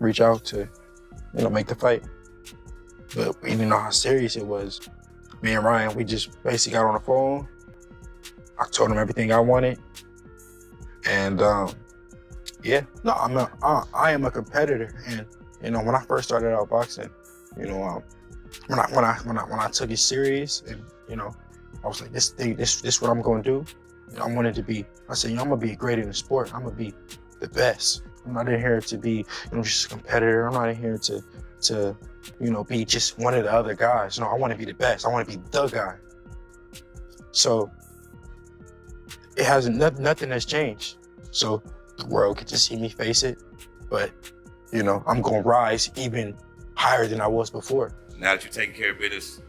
reach out to, make the fight. But we didn't know how serious it was. Me and Ryan, we just basically got on the phone. I told him everything I wanted. And yeah, no, I am a competitor. And when I first started out boxing, when I took it serious, and I was like, this what I'm going to do. I wanted to be. I said, I'm gonna be great in the sport. I'm gonna be the best. I'm not in here to be, just a competitor. I'm not in here to be just one of the other guys. I want to be the best. I want to be the guy. So it hasn't. Nothing has changed. So the world could just see me face it, but I'm gonna rise even higher than I was before. Now that you're taking care of business,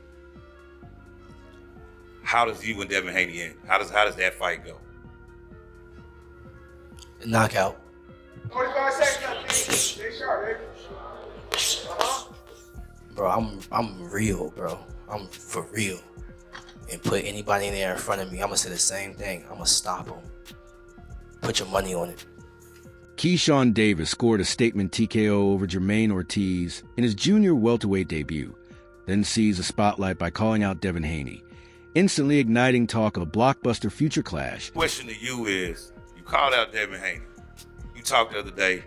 how does you and Devin Haney end? How does that fight go? Knockout. 45 seconds. Stay sharp, baby. Bro, I'm real, bro. I'm for real. And put anybody in there in front of me, I'm gonna say the same thing. I'm gonna stop them. Put your money on it. Keyshawn Davis scored a statement TKO over Jermaine Ortiz in his junior welterweight debut, then seized the spotlight by calling out Devin Haney, instantly igniting talk of a blockbuster future clash. Question to you is, you called out Devin Haney. You talked the other day,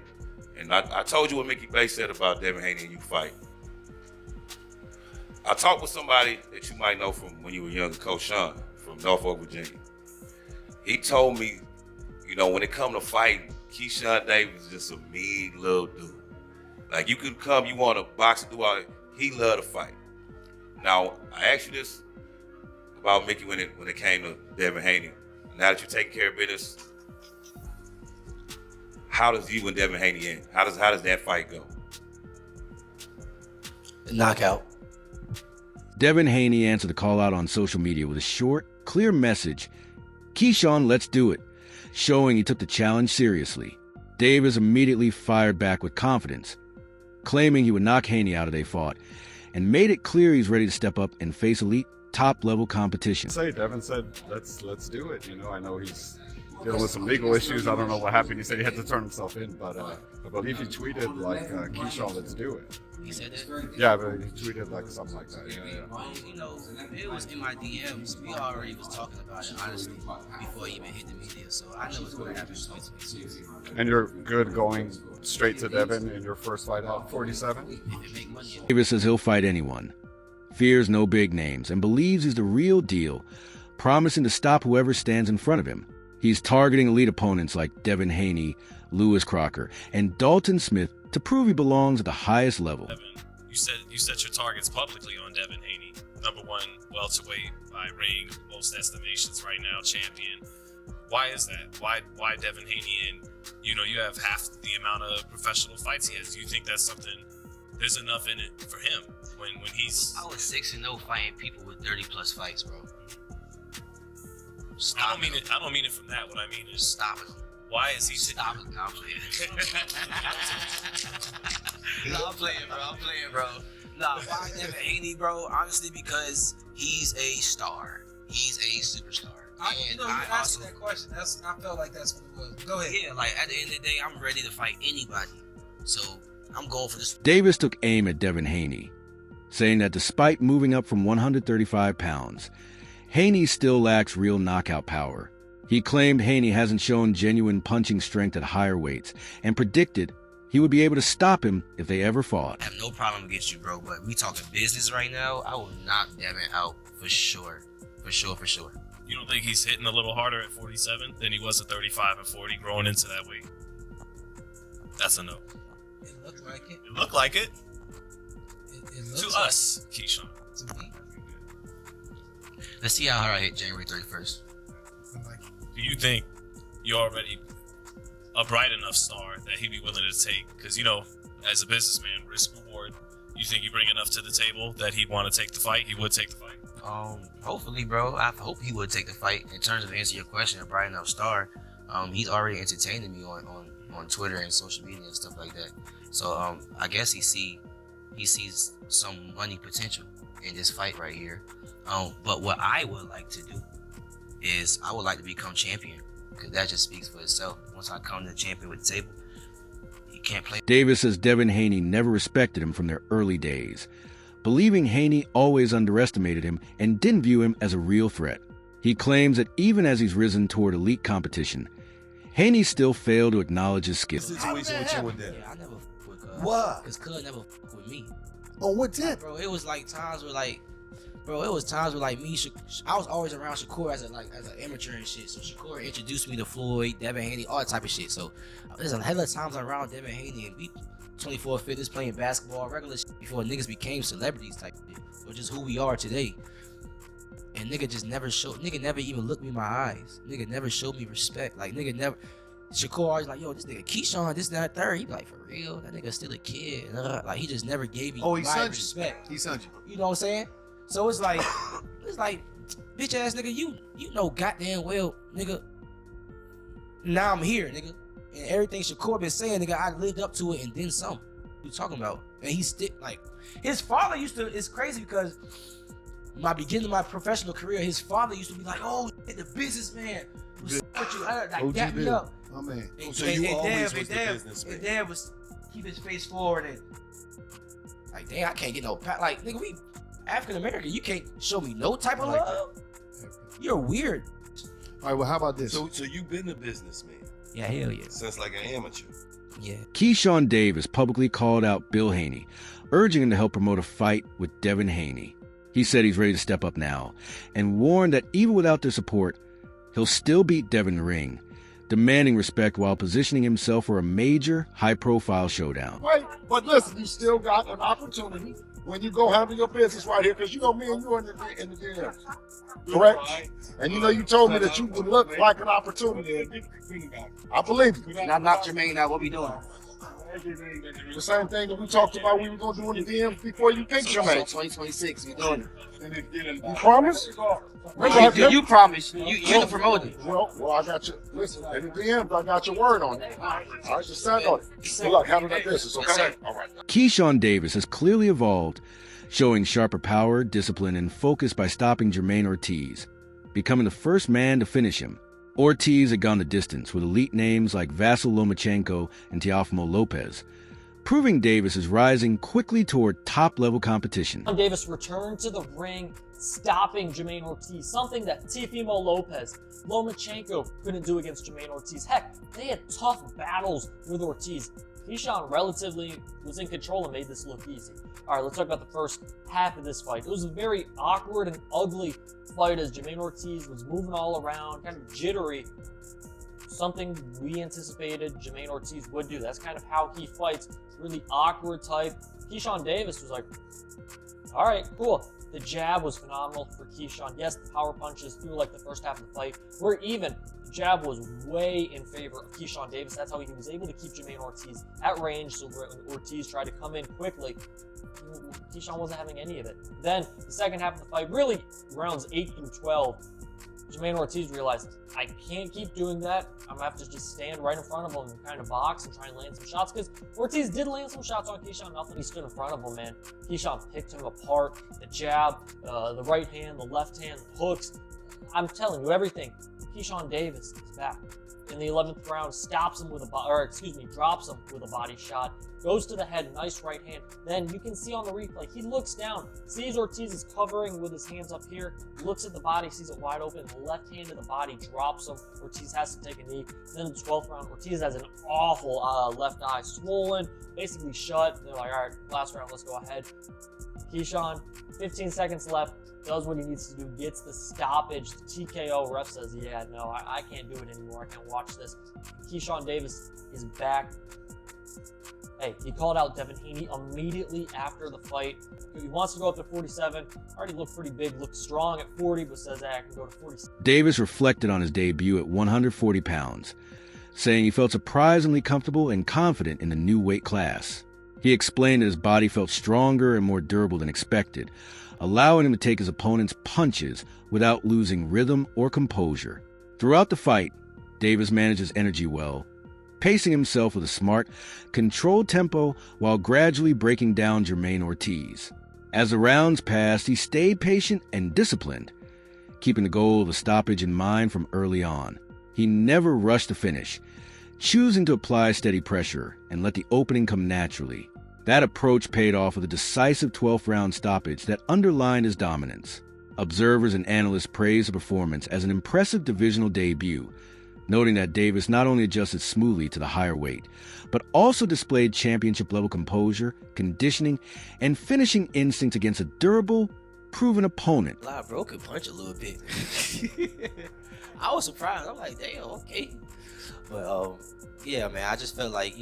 and I told you what Mickey Bay said about Devin Haney and you fight. I talked with somebody that you might know from when you were younger, Coach Sean from Norfolk, Virginia. He told me, when it come to fighting, Keyshawn Davis is just a mean little dude. Like, you could come, you want to box and do all that. He love to fight. Now, I asked you this about Mickey when it came to Devin Haney. Now that you're taking care of business, how does you and Devin Haney end? How does that fight go? Knockout. Devin Haney answered the call out on social media with a short, clear message. Keyshawn, let's do it, showing he took the challenge seriously. Davis immediately fired back with confidence, claiming he would knock Haney out if they fought, and made it clear he's ready to step up and face elite, top-level competition. Devin said, let's do it. I know he's dealing with some legal issues. I don't know what happened. He said he had to turn himself in, but I believe he tweeted Keyshawn, let's do it. He said that? Yeah, but he tweeted something like that. Yeah. It was in my DMs. We already was talking about it, honestly, before he even hit the media. So I know it's going to happen. And you're good going straight to Devin in your first fight out, 47? Davis says he'll fight anyone, fears no big names, and believes he's the real deal, promising to stop whoever stands in front of him. He's targeting elite opponents like Devin Haney, Lewis Crocker, and Dalton Smith to prove he belongs at the highest level. Devin, you set your targets publicly on Devin Haney, #1 welterweight by ring, most estimations right now, champion. Why is that? Why Devin Haney? And you have half the amount of professional fights he has. Do you think that's something? There's enough in it for him when he's. I was 6-0 fighting people with 30+ fights, bro. I don't mean it from that. What I mean is stop it. Why is he stop it? No, I'm playing. No, I'm playing, bro. Nah, why Devin Haney, bro? Honestly, because he's a star. He's a superstar. You asked that question. I felt like that's what it was. Go ahead. Yeah, like at the end of the day, I'm ready to fight anybody. So I'm going for this. Davis took aim at Devin Haney, saying that despite moving up from 135 pounds, Haney still lacks real knockout power. He claimed Haney hasn't shown genuine punching strength at higher weights and predicted he would be able to stop him if they ever fought. I have no problem against you, bro, but we talking business right now. I will knock Devin out for sure. For sure. You don't think he's hitting a little harder at 47 than he was at 35 and 40 growing into that weight? That's a no. It looked like it. It looked like it. It to looks us, like Keyshawn. To me. Let's see how hard I hit January 31st. Do you think you're already a bright enough star that he'd be willing to take? Because, as a businessman, risk reward, you think you bring enough to the table that he'd want to take the fight? He would take the fight? Hopefully, bro. I hope he would take the fight. In terms of answering your question, a bright enough star, he's already entertaining me on Twitter and social media and stuff like that. So I guess he sees some money potential in this fight right here. But what I would like to do is I would like to become champion, because that just speaks for itself. Once I come to champion with the table, can't play. Davis says Devin Haney never respected him from their early days, believing Haney always underestimated him and didn't view him as a real threat. He claims that even as he's risen toward elite competition, Haney still failed to acknowledge his skill. Situation with you and Devin. Yeah, I never fuck with Cuz. Why? Because Cuz never fuck with me. On what tip? Bro, it was like times where like, me, I was always around Shakur as an amateur and shit. So Shakur introduced me to Floyd, Devin Haney, all that type of shit. So there's a hell of times around Devin Haney and we 24 fitness playing basketball, regular shit before niggas became celebrities type of shit, or just who we are today. And nigga never even looked me in my eyes. Nigga never showed me respect. Like nigga never. Shakur always like, yo, this nigga Keyshawn, this, that, third. He be like, for real? That nigga still a kid. Like he just never gave me respect. He sent you. You know what I'm saying? So it's like, bitch ass nigga, you know goddamn well, nigga. Now I'm here, nigga. And everything Shakur been saying, nigga, I lived up to it and then some. What you talking about? And he like, his father used to, it's crazy because my beginning of my professional career, his father used to be like, oh, the businessman. What's up with you? Like, dap me up. Oh, man. So you always was the businessman. And Dad was keep his face forward and like, damn, I can't get no like, nigga, we African American, you can't show me no type of love. You're weird. All right, well, how about this? So you've been a businessman Yeah, hell yeah. since like an amateur. Yeah. Keyshawn Davis publicly called out Bill Haney, urging him to help promote a fight with Devin Haney. He said he's ready to step up now and warned that even without their support, he'll still beat Devin in the ring, demanding respect while positioning himself for a major, high-profile showdown. Wait, but listen, you still got an opportunity when you go handle your business right here, because you know me and you are in the DMs, correct? And you know you told me that you would look like an opportunity. I believe you. Now knock Jermaine out, what we doing? The same thing that we talked about we were going to do in the DMs before you picked your man. 2026, we doing it. You promise? You promise. You the promoter. Well, I got you. Listen, in the DMs, I got your word on it. All right, just stand on it. Good luck, handle that business, okay? All right. Keyshawn Davis has clearly evolved, showing sharper power, discipline, and focus by stopping Jermaine Ortiz, becoming the first man to finish him. Ortiz had gone the distance with elite names like Vasyl Lomachenko and Teofimo Lopez, proving Davis is rising quickly toward top-level competition. Davis returned to the ring, stopping Jermaine Ortiz, something that Teofimo Lomachenko couldn't do against Jermaine Ortiz. Heck, they had tough battles with Ortiz. Keyshawn relatively was in control and made this look easy. All right, let's talk about the first half of this fight. It was a very awkward and ugly fight as Jermaine Ortiz was moving all around, kind of jittery. Something we anticipated Jermaine Ortiz would do. That's kind of how he fights, really awkward type. Keyshawn Davis was like, all right, cool. The jab was phenomenal for Keyshawn. Yes, the power punches through like the first half of the fight were even. The jab was way in favor of Keyshawn Davis. That's how he was able to keep Jermaine Ortiz at range. So when Ortiz tried to come in quickly, Keyshawn wasn't having any of it. Then the second half of the fight, really rounds 8 through 12, Jermaine Ortiz realized, I can't keep doing that. I'm gonna have to just stand right in front of him and kind of box and try and land some shots, because Ortiz did land some shots on Keyshawn. Nothing he stood in front of him, man. Keyshawn picked him apart. The jab, the right hand, the left hand, the hooks. I'm telling you, everything. Keyshawn Davis is back. In the 11th round, stops him with drops him with a body shot, goes to the head, nice right hand. Then you can see on the replay, he looks down, sees Ortiz is covering with his hands up here, looks at the body, sees it wide open, the left hand to the body drops him. Ortiz has to take a knee. Then in the 12th round, Ortiz has an awful left eye, swollen, basically shut. They're like, all right, last round, let's go ahead. Keyshawn, 15 seconds left, does what he needs to do, gets the stoppage, the TKO. Ref says, yeah, no, I can't do it anymore. I can't watch this. Keyshawn Davis is back. Hey, he called out Devin Haney immediately after the fight. He wants to go up to 47. Already looked pretty big, looked strong at 40, but says, hey, I can go to 47. Davis reflected on his debut at 140 pounds, saying he felt surprisingly comfortable and confident in the new weight class. He explained that his body felt stronger and more durable than expected, allowing him to take his opponent's punches without losing rhythm or composure. Throughout the fight, Davis managed his energy well, pacing himself with a smart, controlled tempo while gradually breaking down Jermaine Ortiz. As the rounds passed, he stayed patient and disciplined, keeping the goal of a stoppage in mind from early on. He never rushed to finish, choosing to apply steady pressure and let the opening come naturally. That approach paid off with a decisive 12th round stoppage that underlined his dominance. Observers and analysts praised the performance as an impressive divisional debut, noting that Davis not only adjusted smoothly to the higher weight, but also displayed championship-level composure, conditioning, and finishing instincts against a durable, proven opponent. Live bro could punch a little bit. I was surprised. I'm like, damn, okay. But yeah, man, I just felt like,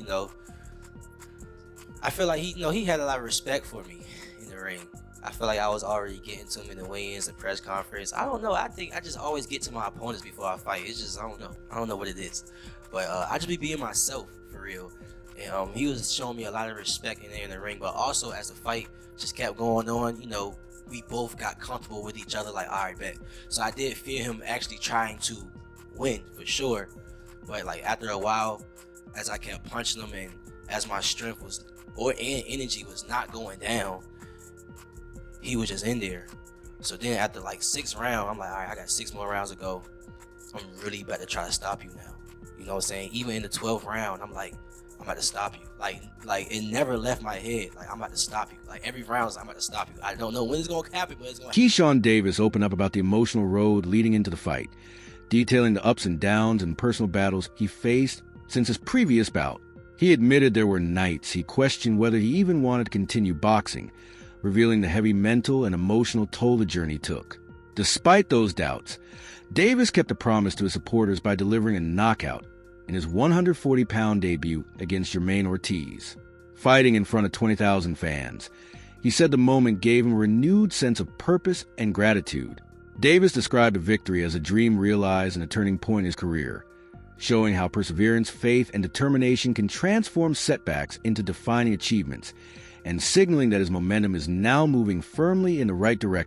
I feel like he had a lot of respect for me in the ring. I feel like I was already getting to him in the weigh-ins and press conference. I don't know. I think I just always get to my opponents before I fight. It's just, I don't know. I don't know what it is. But I just be being myself, for real. And he was showing me a lot of respect in there in the ring. But also, as the fight just kept going on, we both got comfortable with each other, like, all right, bet. So I did fear him actually trying to win, for sure. But, like, after a while, as I kept punching him and as my strength and energy was not going down, he was just in there. So then after like 6th round, I'm like, all right, I got 6 more rounds to go. I'm really about to try to stop you now. You know what I'm saying? Even in the 12th round, I'm like, I'm about to stop you. Like it never left my head. Like, I'm about to stop you. Like, every round, I'm about to stop you. I don't know when it's going to happen, but it's going to happen. Keyshawn Davis opened up about the emotional road leading into the fight, detailing the ups and downs and personal battles he faced since his previous bout. He admitted there were nights he questioned whether he even wanted to continue boxing, revealing the heavy mental and emotional toll the journey took. Despite those doubts, Davis kept a promise to his supporters by delivering a knockout in his 140-pound debut against Jermaine Ortiz. Fighting in front of 20,000 fans, he said the moment gave him a renewed sense of purpose and gratitude. Davis described the victory as a dream realized and a turning point in his career, showing how perseverance, faith, and determination can transform setbacks into defining achievements, and signaling that his momentum is now moving firmly in the right direction.